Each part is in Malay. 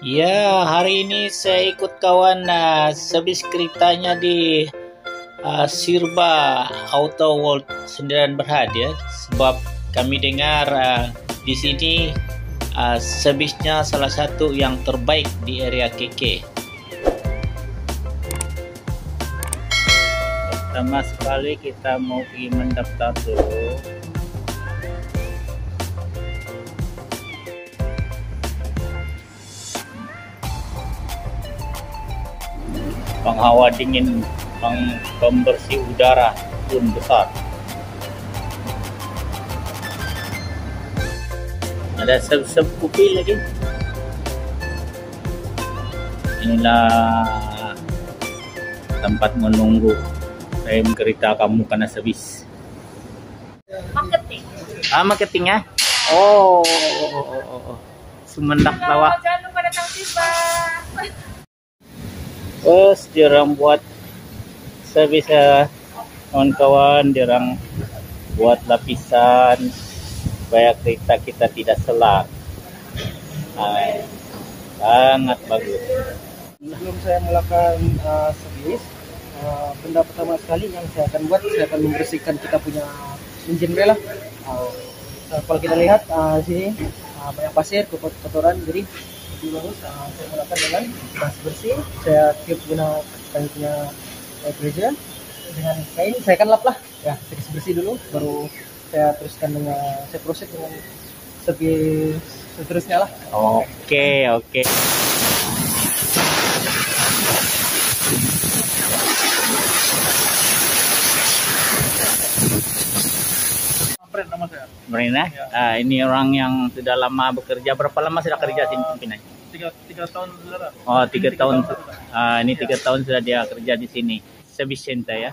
Ya, hari ini saya ikut kawan servis keretanya di Sirba Auto World Sendirian Berhad ya. Sebab kami dengar di sini servisnya salah satu yang terbaik di area KK. Pertama sekali kita mau pergi mendaftar dulu. Penghawa dingin, pembersih udara pun besar. Ada sep-sep kopi lagi. Inilah tempat menunggu rem kereta kamu kena servis. Marketing. Marketing ya? Oh. Sumendak lawak. Jangan lupa datang tiba. Terus diorang buat servis kawan-kawan, diorang buat lapisan supaya kereta kita tidak selak. Sangat bagus. Sebelum saya melakukan servis, benda pertama sekali yang saya akan buat, saya akan membersihkan kita punya engine rel lah. Kalau kita lihat sini banyak pasir, kotoran, jadi lebih bagus saya mulakan dengan bersih. Saya tiup guna kain punya air pressure dengan kain, saya akan lap lah ya, saya bersih dulu, baru saya teruskan dengan saya proses dengan servis seterusnya lah. Oke. Nama saya Marina, ini orang yang sudah lama bekerja. Berapa lama sudah kerja sini pimpinan? 3 tahun saudara. Oh, 3 tahun. Ini 3 tahun sudah dia kerja di sini. Service center ya.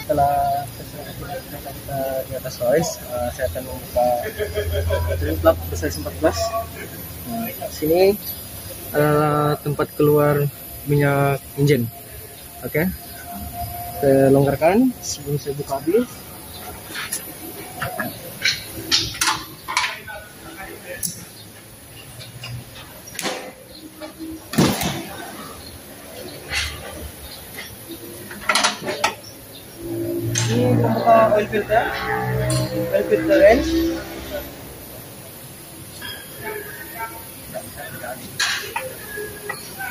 Setelah kita di atas hoist, saya akan membuka trim plug besar 14. Sini adalah tempat keluar minyak engine. Oke, saya longgarkan sebelum saya buka habis. Ini membuka oil filter range.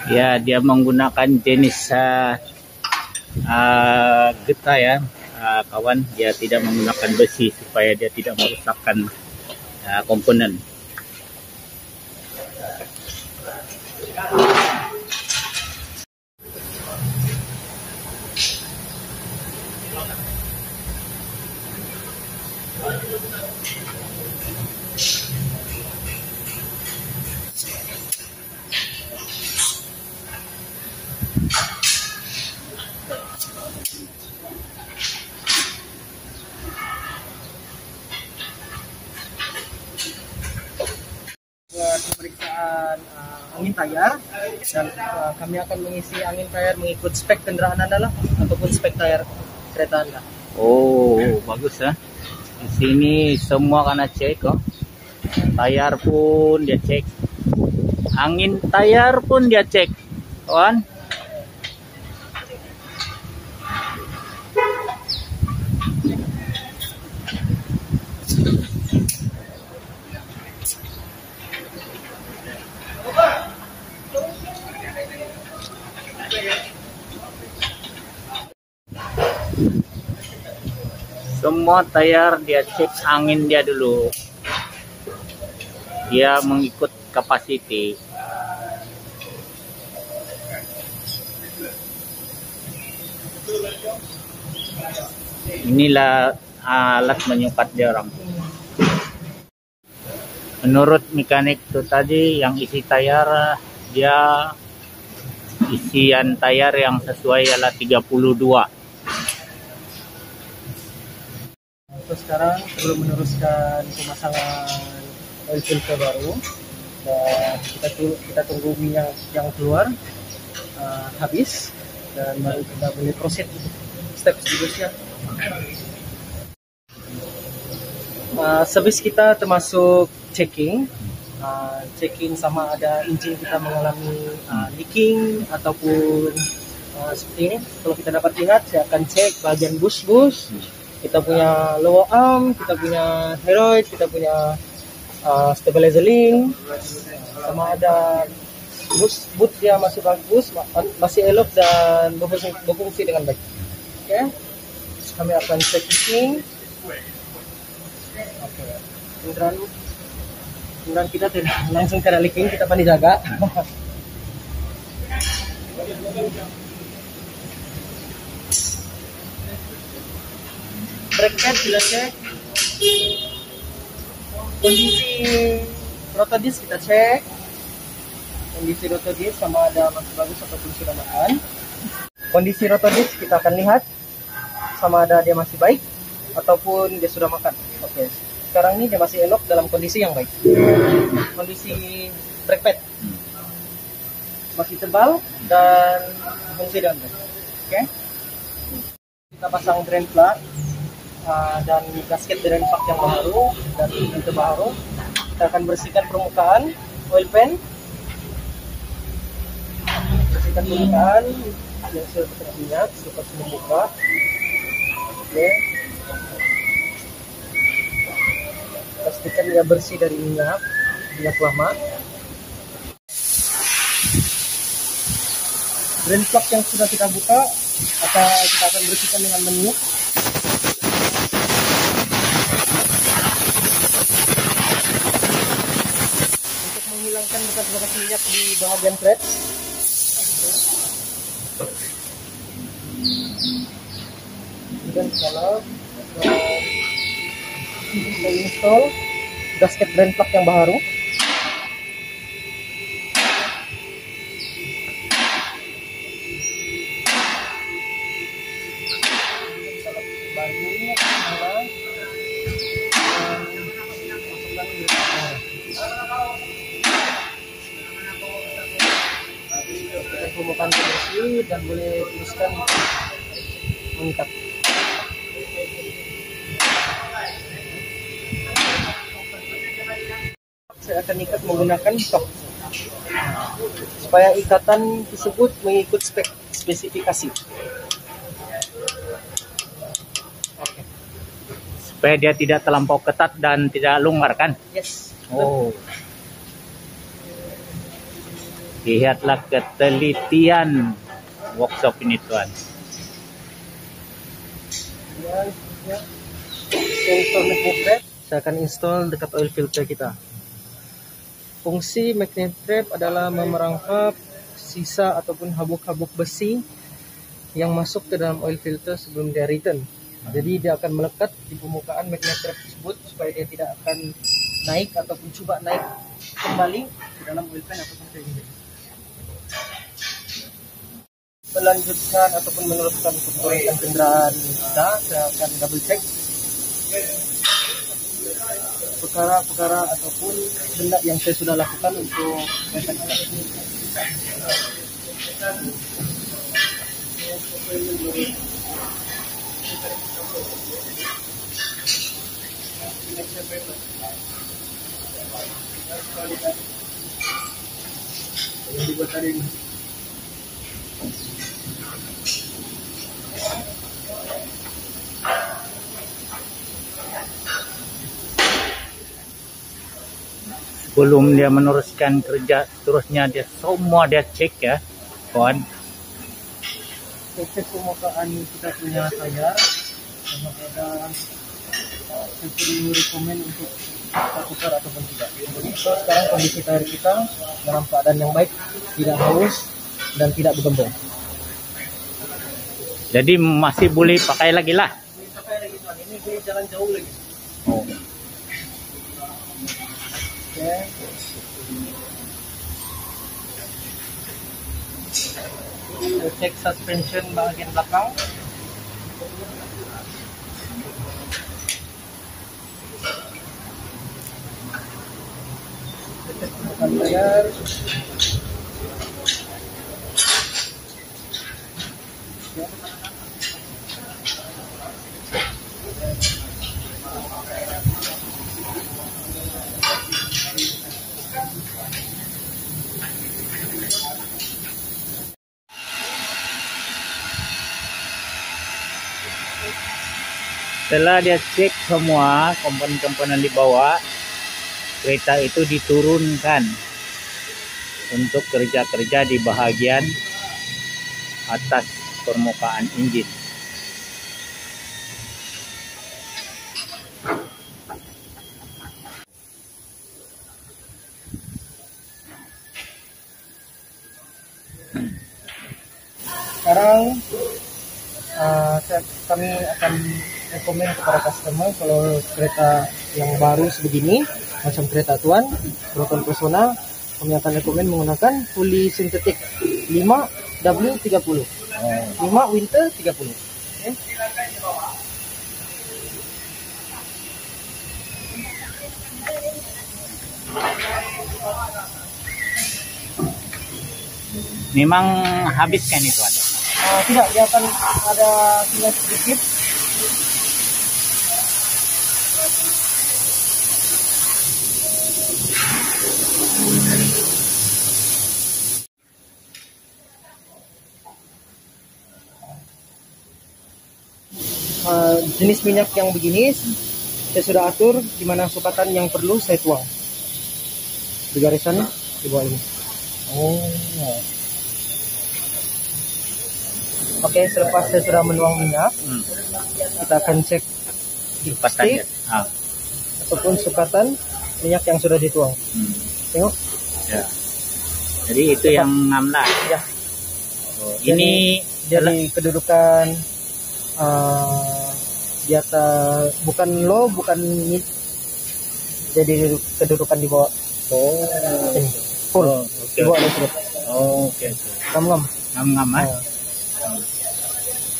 Ya, dia menggunakan jenis getah ya, kawan. Dia tidak menggunakan besi supaya dia tidak merusakkan komponen. Buat pemeriksaan angin tayar, dan kami akan mengisi angin tayar mengikut spek kendaraan Anda lah, ataupun spek tayar kereta Anda. Oh, bagus ya. Di sini semua kena cek kok. Tayar pun dia cek. Angin tayar pun dia cek. Kawan. Semua tayar dia cek angin dia dulu. Dia mengikut kapasiti. Inilah alat menyukat dia orang. Menurut mekanik itu tadi yang isi tayar, dia isian tayar yang sesuai adalah 32. Terus sekarang sebelum meneruskan pemasangan oil filter baru, Dan kita tunggu minyak yang keluar habis, dan baru kita boleh proceed step seterusnya. Service kita termasuk checking sama ada engine kita mengalami leaking ataupun seperti ini. Kalau kita dapat lihat, saya akan cek bagian bush, kita punya lower arm, kita punya heroid, kita punya stabilizer link, sama ada boot dia masih bagus, masih elok dan berfungsi dengan baik. Oke, kami akan cek ini. Oke, kemudian kita tidak langsung kena leaking, kita pandai jaga. Brake pad kita cek, kondisi rotor disc kita cek, kondisi rotor disc sama ada masih bagus ataupun sudah makan. Kondisi rotor disc kita akan lihat sama ada dia masih baik ataupun dia sudah makan. Oke, sekarang ini dia masih elok dalam kondisi yang baik. Kondisi brake pad masih tebal dan fungsi dengan baik. Oke, kita pasang drain plug dan gasket drain plug yang baru dan pintu baru. Kita akan bersihkan permukaan oil pan, bersihkan permukaan yang sudah terkena minyak selepas membuka. Oke, pastikan dia bersih dari minyak lama. Drain plug yang sudah kita buka kita akan bersihkan dengan meniup. Untuk menghilangkan bekas-bekas minyak di bahagian thread. Kemudian kalau kita install gasket drain plug yang baru. Permukaan bersih dan boleh teruskan mengikat. Saya akan ikat menggunakan tok supaya ikatan tersebut mengikut spesifikasi. Oke. Supaya dia tidak terlampau ketat dan tidak longgar kan? Yes. Oh. Lihatlah ketelitian workshop ini, tuan. Install magnet trap, saya akan install dekat oil filter kita. Fungsi magnet trap adalah memerangkap sisa ataupun habuk-habuk besi yang masuk ke dalam oil filter sebelum dia return. Jadi dia akan melekat di permukaan magnet trap tersebut supaya dia tidak akan naik ataupun coba naik kembali ke dalam oil pan ataupun ke engine. Melanjutkan ataupun meneruskan perbaikan kendaraan kita, saya akan double check perkara-perkara ataupun benda yang saya sudah lakukan untuk perbaikan kita. Sebelum dia meneruskan kerja seterusnya, dia semua dia cek ya, kawan. Cek permukaan kita punya tayar, sama ada saya perlu rekomen untuk kita tukar ataupun tidak. Jadi sekarang kondisi tayar kita dalam keadaan yang baik, tidak haus dan tidak bergembung. Jadi masih boleh pakai lagi lah. Pakai lagi tuan, ini boleh jalan jauh lagi. Oh. Oke. Kita cek suspension bagian belakang. Kita cek Silakan bayar. Setelah dia cek semua komponen-komponen dibawa, kereta itu diturunkan untuk kerja-kerja di bahagian atas permukaan injin. Sekarang kami akan rekomen kepada customer kalau kereta yang baru sebegini macam kereta tuan Proton Persona, kami akan rekomen menggunakan fully synthetic 5W30 5 Winter 30. Okay. Memang habiskan itu Anda? Tidak, dia akan ada tinggal sedikit. Jenis minyak yang begini saya sudah atur di mana sukatan yang perlu saya tuang di garisan di bawah ini. Oke, selepas saya sudah menuang minyak, kita akan cek stick ataupun sukatan minyak yang sudah dituang. Tengok. Ya. Jadi itu yang 16. Ya. Ini jadi kedudukan di atas, bukan low, bukan mid. Jadi kedudukan di bawah. Ini. Full. Di bawah listrik. Oke. Ngam-ngam.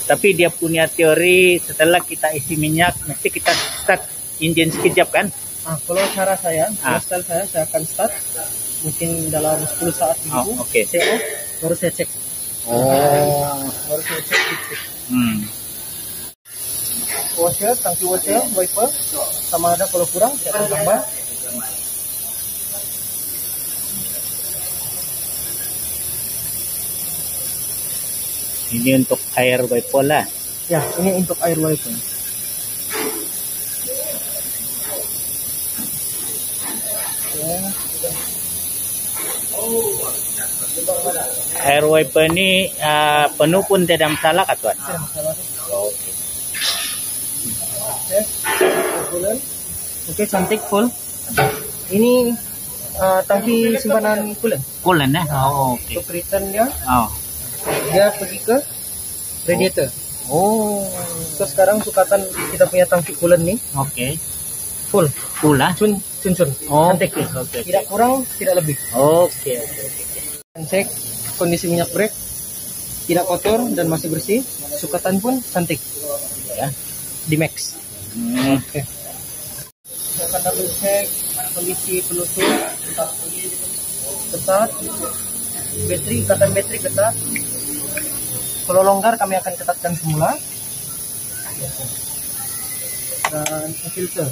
Tapi dia punya teori setelah kita isi minyak mesti kita start engine sekejap kan? Kalau cara saya, style saya akan start mungkin dalam 10 saat dulu. Saya off, baru saya cek. Baru saya cek. Washer, tangki washer, wiper, sama ada kalau kurang saya akan tambah. Ini untuk air wiper lah. Ya, ini untuk air wiper. Air wiper ini penuh pun tidak masalah kan tuan? Tidak masalah. Oke, cantik full. Ini tangki simpanan coolant. Coolant ya? Oke. Untuk return dia. Dia pergi ke radiator. So sekarang sukatan kita punya tangki coolant nih. Oke. Full lah. Cun. Cantik. Tidak kurang, tidak lebih. Oke. Cek kondisi minyak brake, tidak kotor dan masih bersih. Sukatan pun cantik. Ya. Di max. Oke. Saya akan double check kondisi penutup ketat, ikatan bateri ketat. Kalau longgar kami akan ketatkan semula. Dan filter.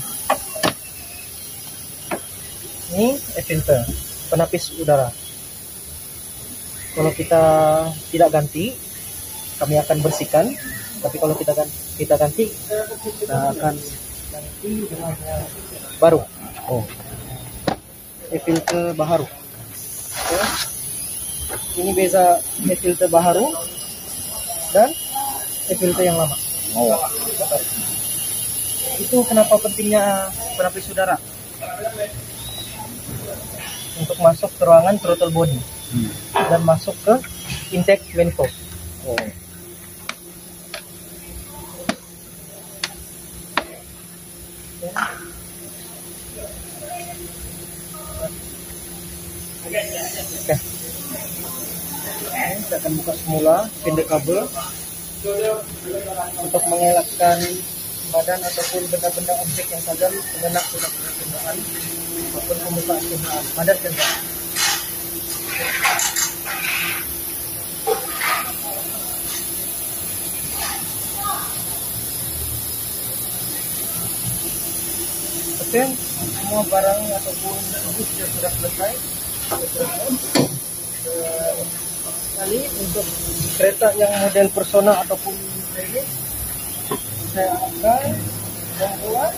Ini filter, penapis udara. Kalau kita tidak ganti, kami akan bersihkan. Tapi kalau kita ganti, kita akan ganti dengan yang baru. Filter baharu. Ini beza filter baharu dan filter yang lama. Itu kenapa pentingnya penapis udara untuk masuk ke ruangan throttle body dan masuk ke intake manifold. Oke. Saya akan buka semula pendek kabel untuk mengelakkan badan ataupun benda-benda objek yang tajam kena benda-bendaan maupun pembukaan kendaraan. Padat dan Oke, semua barang ataupun servis sudah selesai. Kali untuk kereta yang model Persona ataupun ini saya akan membuat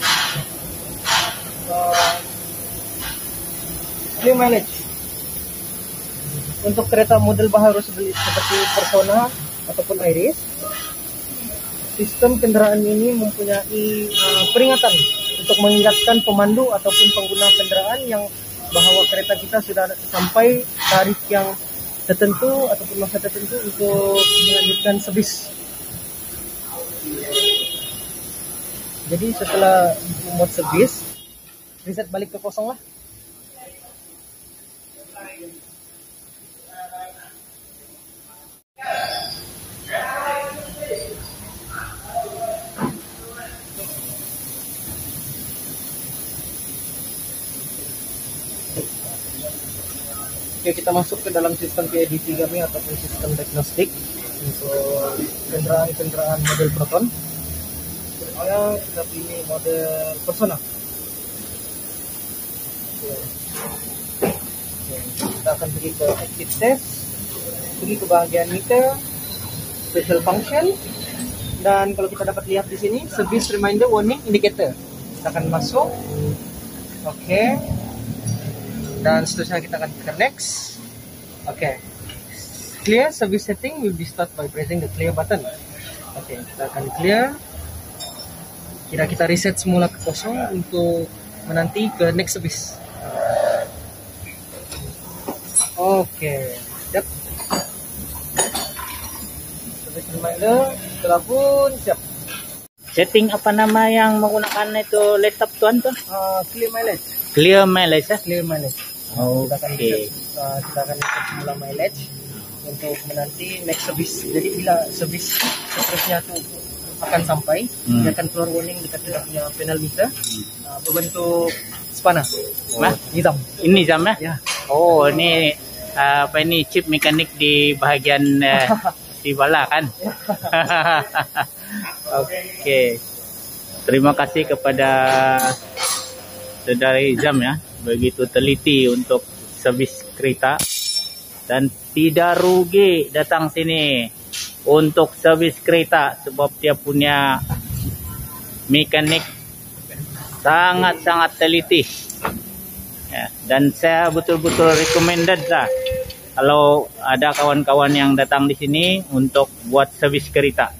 clear mileage. Untuk kereta model baru seperti Persona ataupun Iris, sistem kendaraan ini mempunyai peringatan untuk mengingatkan pemandu ataupun pengguna kendaraan yang bahwa kereta kita sudah sampai tarikh yang tertentu ataupun masa tertentu untuk melanjutkan servis. Jadi setelah membuat servis, reset balik ke kosong lah. Oke, kita masuk ke dalam sistem PIDC kami ataupun sistem diagnostik untuk kendaraan-kendaraan model Proton. Soalnya kita pilih model Persona. Oke, kita akan pergi ke active test, pergi ke bahagian meter, special function, dan kalau kita dapat lihat di sini service reminder warning indicator. Kita akan masuk. Oke. Dan seterusnya kita akan tekan next. Oke. Clear service setting will be start by pressing the clear button. Oke, kita akan clear. Kira kita reset semula ke kosong untuk menanti ke next service. Oke, siap. Service reminder telah pun siap. Setting apa nama yang menggunakan itu laptop tuan tuh? Clear mileage. Clear mileage ya? Clear mileage. Kita akan reset semula mileage untuk menanti next service. Jadi bila service seterusnya itu akan sampai, dia akan keluar warning dekat kita punya panel meter berbentuk spana. Hitam. Ini jam ya? Ya. Oh, ini apa ini chip mekanik di bahagian di bala kan? Oke. Terima kasih kepada saudara Izam ya, begitu teliti untuk servis kereta dan tidak rugi datang sini untuk servis kereta sebab dia punya mekanik sangat-sangat teliti ya, dan saya betul-betul recommended lah kalau ada kawan-kawan yang datang di sini untuk buat servis kereta.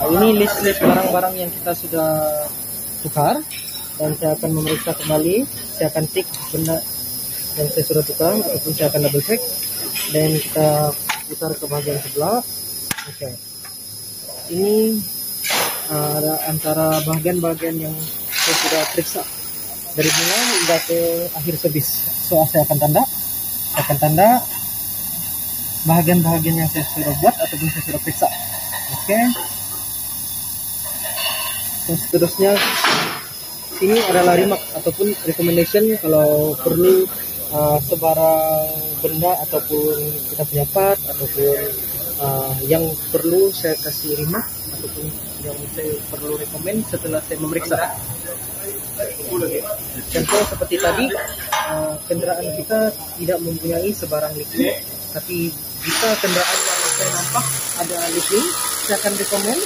Ini list barang-barang yang kita sudah tukar dan saya akan memeriksa kembali. Saya akan tick benda yang saya sudah tukar ataupun saya akan double check dan kita putar ke bahagian sebelah. Oke. Ini ada antara bahagian-bahagian yang saya sudah periksa dari mulai hingga ke akhir servis. So saya akan tanda bahagian-bahagian yang saya sudah buat ataupun saya sudah periksa. Oke. Dan seterusnya sini adalah remark ataupun recommendation kalau perlu sebarang benda ataupun kita punya part ataupun yang perlu saya kasih remark ataupun yang saya perlu rekomend setelah saya memeriksa. Contoh seperti tadi, kendaraan kita tidak mempunyai sebarang liquid, tapi jika kendaraan yang saya nampak ada liquid, saya akan rekomend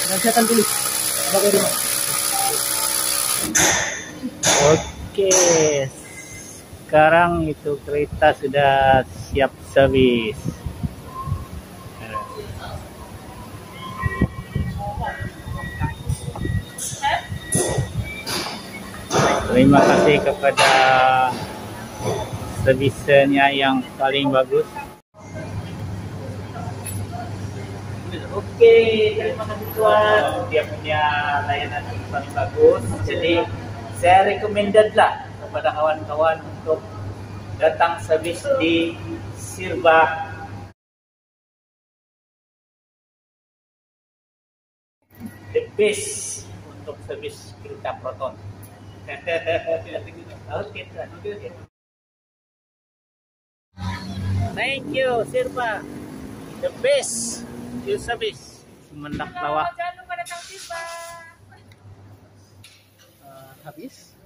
dan saya akan tulis sebagai remark. Oke, sekarang itu kereta sudah siap servis. Terima kasih kepada servisnya yang paling bagus. Oke, terima kasih tuan. Dia punya layanan yang paling bagus. Jadi saya recommended lah kepada kawan-kawan untuk datang servis di Sirba. The best untuk servis kereta Proton. Oke, thank you Sirba. The best fuel service Sumendak Lawak. Jangan lupa datang tiba. Habis